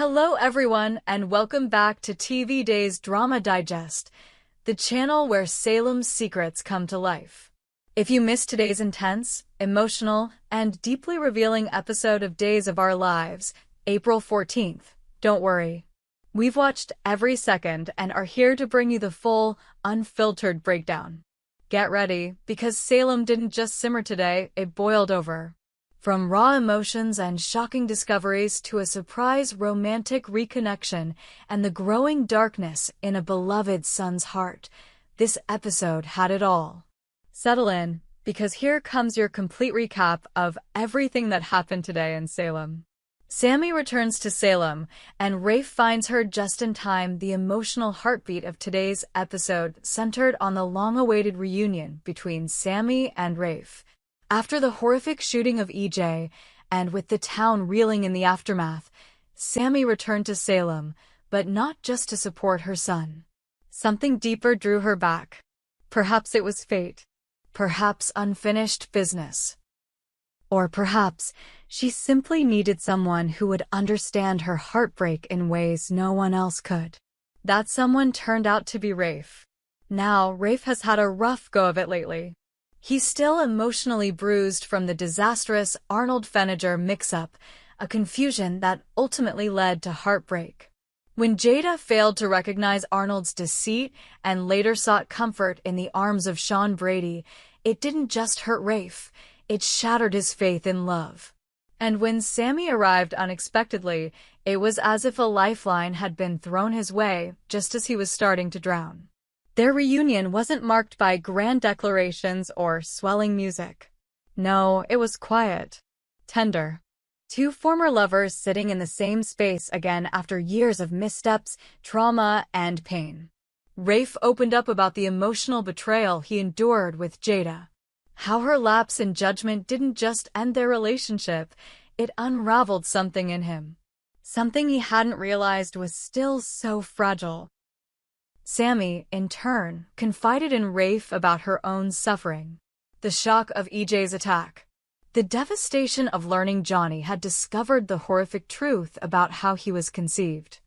Hello everyone and welcome back to TV Day's Drama Digest, the channel where Salem's secrets come to life. If you missed today's intense, emotional, and deeply revealing episode of Days of Our Lives, April 14th, don't worry. We've watched every second and are here to bring you the full, unfiltered breakdown. Get ready, because Salem didn't just simmer today, it boiled over. From raw emotions and shocking discoveries to a surprise romantic reconnection and the growing darkness in a beloved son's heart, this episode had it all. Settle in, because here comes your complete recap of everything that happened today in Salem. Sammy returns to Salem, and Rafe finds her just in time. The emotional heartbeat of today's episode centered on the long-awaited reunion between Sammy and Rafe. After the horrific shooting of EJ, and with the town reeling in the aftermath, Sammy returned to Salem, but not just to support her son. Something deeper drew her back. Perhaps it was fate. Perhaps unfinished business. Or perhaps she simply needed someone who would understand her heartbreak in ways no one else could. That someone turned out to be Rafe. Now, Rafe has had a rough go of it lately. He's still emotionally bruised from the disastrous Arnold-Feniger mix-up, a confusion that ultimately led to heartbreak. When Jada failed to recognize Arnold's deceit and later sought comfort in the arms of Sean Brady, it didn't just hurt Rafe, it shattered his faith in love. And when Sammy arrived unexpectedly, it was as if a lifeline had been thrown his way just as he was starting to drown. Their reunion wasn't marked by grand declarations or swelling music. No, it was quiet, tender. Two former lovers sitting in the same space again after years of missteps, trauma, and pain. Rafe opened up about the emotional betrayal he endured with Jada. How her lapse in judgment didn't just end their relationship, it unraveled something in him. Something he hadn't realized was still so fragile. Sammy, in turn, confided in Rafe about her own suffering. The shock of EJ's attack. The devastation of learning Johnny had discovered the horrific truth about how he was conceived.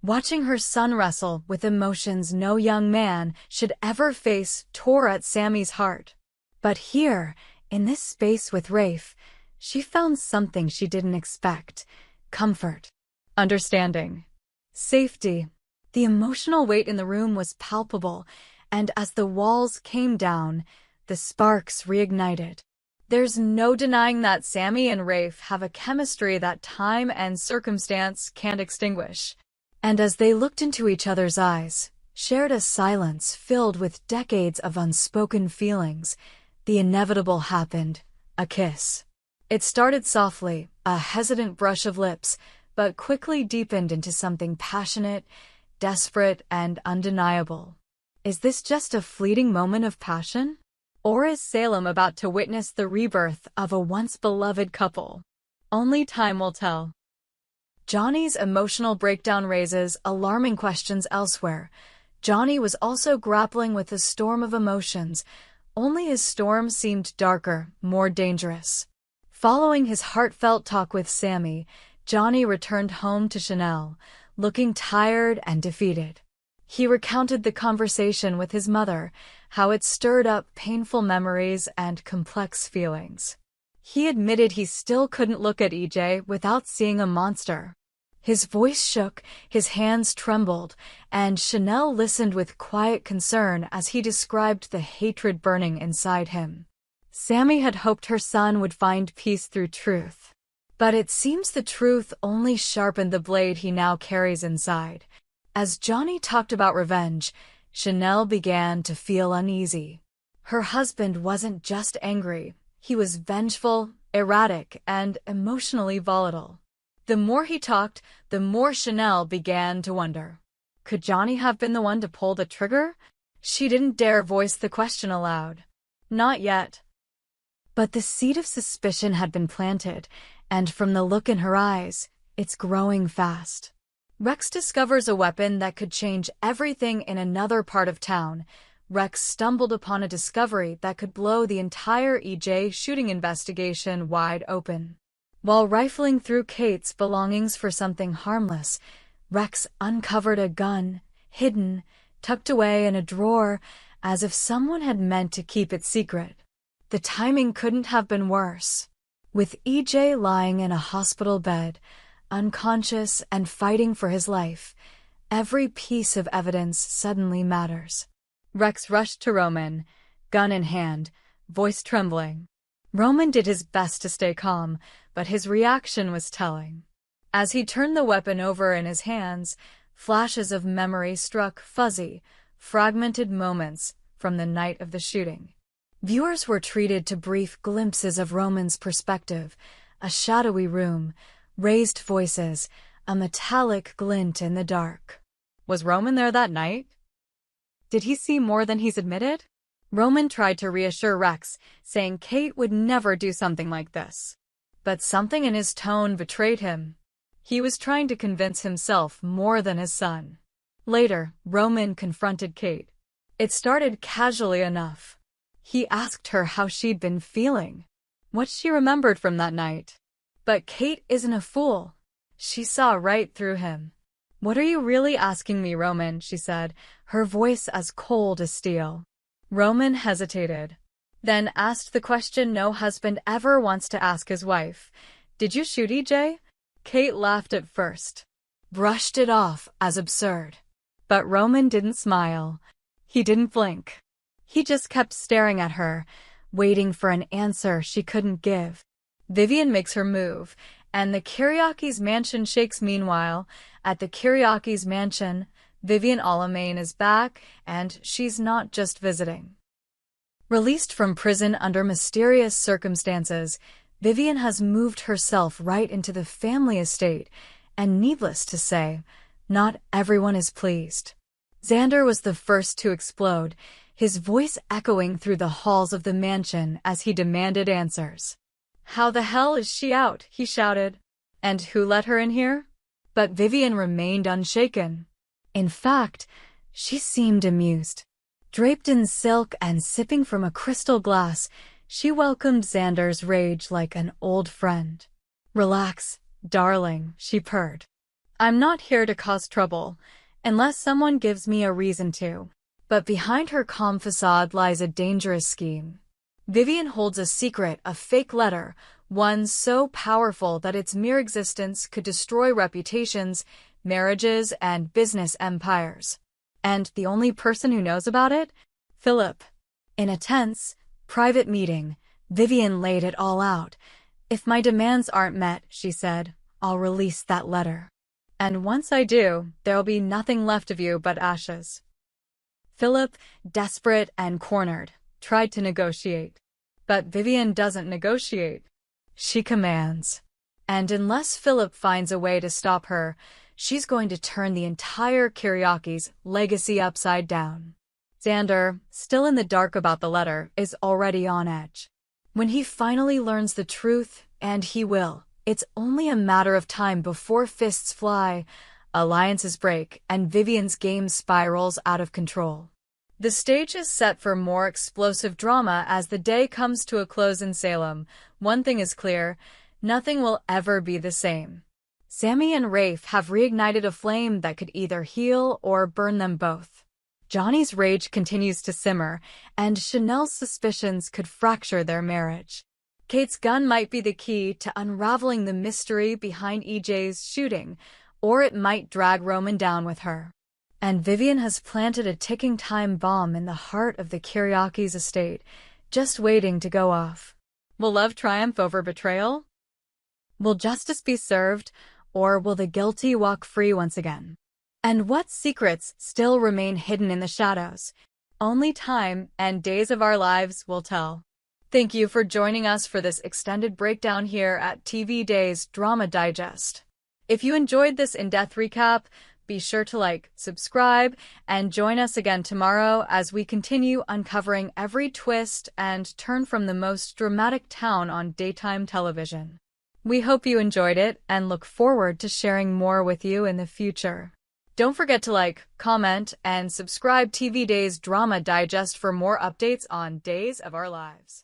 Watching her son wrestle with emotions no young man should ever face tore at Sammy's heart. But here, in this space with Rafe, she found something she didn't expect. Comfort. Understanding. Safety. The emotional weight in the room was palpable, and as the walls came down, the sparks reignited. There's no denying that Sammy and Rafe have a chemistry that time and circumstance can't extinguish. And as they looked into each other's eyes, shared a silence filled with decades of unspoken feelings, the inevitable happened, a kiss. It started softly, a hesitant brush of lips, but quickly deepened into something passionate, desperate, and undeniable. Is this just a fleeting moment of passion? Or is Salem about to witness the rebirth of a once-beloved couple? Only time will tell. Johnny's emotional breakdown raises alarming questions elsewhere. Johnny was also grappling with a storm of emotions, only his storm seemed darker, more dangerous. Following his heartfelt talk with Sammy, Johnny returned home to Chanel, looking tired and defeated. He recounted the conversation with his mother, how it stirred up painful memories and complex feelings. He admitted he still couldn't look at EJ without seeing a monster. His voice shook, his hands trembled, and Chanel listened with quiet concern as he described the hatred burning inside him. Sammy had hoped her son would find peace through truth. But it seems the truth only sharpened the blade he now carries inside. As Johnny talked about revenge, Chanel began to feel uneasy. Her husband wasn't just angry, he was vengeful, erratic, and emotionally volatile. The more he talked, the more Chanel began to wonder. Could Johnny have been the one to pull the trigger? She didn't dare voice the question aloud. Not yet. But the seed of suspicion had been planted, and from the look in her eyes, it's growing fast. Rex discovers a weapon that could change everything in another part of town. Rex stumbled upon a discovery that could blow the entire EJ shooting investigation wide open. While rifling through Kate's belongings for something harmless, Rex uncovered a gun, hidden, tucked away in a drawer, as if someone had meant to keep it secret. The timing couldn't have been worse. With EJ lying in a hospital bed, unconscious and fighting for his life, every piece of evidence suddenly matters. Rex rushed to Roman, gun in hand, voice trembling. Roman did his best to stay calm, but his reaction was telling. As he turned the weapon over in his hands, flashes of memory struck fuzzy, fragmented moments from the night of the shooting. Viewers were treated to brief glimpses of Roman's perspective, a shadowy room, raised voices, a metallic glint in the dark. Was Roman there that night? Did he see more than he's admitted? Roman tried to reassure Rex, saying Kate would never do something like this. But something in his tone betrayed him. He was trying to convince himself more than his son. Later, Roman confronted Kate. It started casually enough. He asked her how she'd been feeling, what she remembered from that night. But Kate isn't a fool. She saw right through him. "What are you really asking me, Roman?" she said, her voice as cold as steel. Roman hesitated, then asked the question no husband ever wants to ask his wife. "Did you shoot EJ?" Kate laughed at first, brushed it off as absurd. But Roman didn't smile. He didn't blink. He just kept staring at her, waiting for an answer she couldn't give. Vivian makes her move, and the Kiriakis' mansion shakes. Meanwhile, at the Kiriakis' mansion, Vivian Alamein is back, and she's not just visiting. Released from prison under mysterious circumstances, Vivian has moved herself right into the family estate, and needless to say, not everyone is pleased. Xander was the first to explode, his voice echoing through the halls of the mansion as he demanded answers. "How the hell is she out?" he shouted. "And who let her in here?" But Vivian remained unshaken. In fact, she seemed amused. Draped in silk and sipping from a crystal glass, she welcomed Xander's rage like an old friend. "Relax, darling," she purred. "I'm not here to cause trouble, unless someone gives me a reason to." But behind her calm facade lies a dangerous scheme. Vivian holds a secret, a fake letter, one so powerful that its mere existence could destroy reputations, marriages, and business empires. And the only person who knows about it? Philip. In a tense, private meeting, Vivian laid it all out. "If my demands aren't met," she said, "I'll release that letter. And once I do, there'll be nothing left of you but ashes." Philip, desperate and cornered, tried to negotiate. But Vivian doesn't negotiate. She commands. And unless Philip finds a way to stop her, she's going to turn the entire Kiriakis' legacy upside down. Xander, still in the dark about the letter, is already on edge. When he finally learns the truth, and he will, it's only a matter of time before fists fly, alliances break, and Vivian's game spirals out of control. The stage is set for more explosive drama as the day comes to a close in Salem. One thing is clear, nothing will ever be the same. Sammy and Rafe have reignited a flame that could either heal or burn them both. Johnny's rage continues to simmer, and Chanel's suspicions could fracture their marriage. Kate's gun might be the key to unraveling the mystery behind EJ's shooting, or it might drag Roman down with her. And Vivian has planted a ticking time bomb in the heart of the Kiriakis' estate, just waiting to go off. Will love triumph over betrayal? Will justice be served, or will the guilty walk free once again? And what secrets still remain hidden in the shadows? Only time and days of our lives will tell. Thank you for joining us for this extended breakdown here at TV Days Drama Digest. If you enjoyed this in-depth recap, be sure to like, subscribe, and join us again tomorrow as we continue uncovering every twist and turn from the most dramatic town on daytime television. We hope you enjoyed it and look forward to sharing more with you in the future. Don't forget to like, comment, and subscribe TV Days Drama Digest for more updates on Days of Our Lives.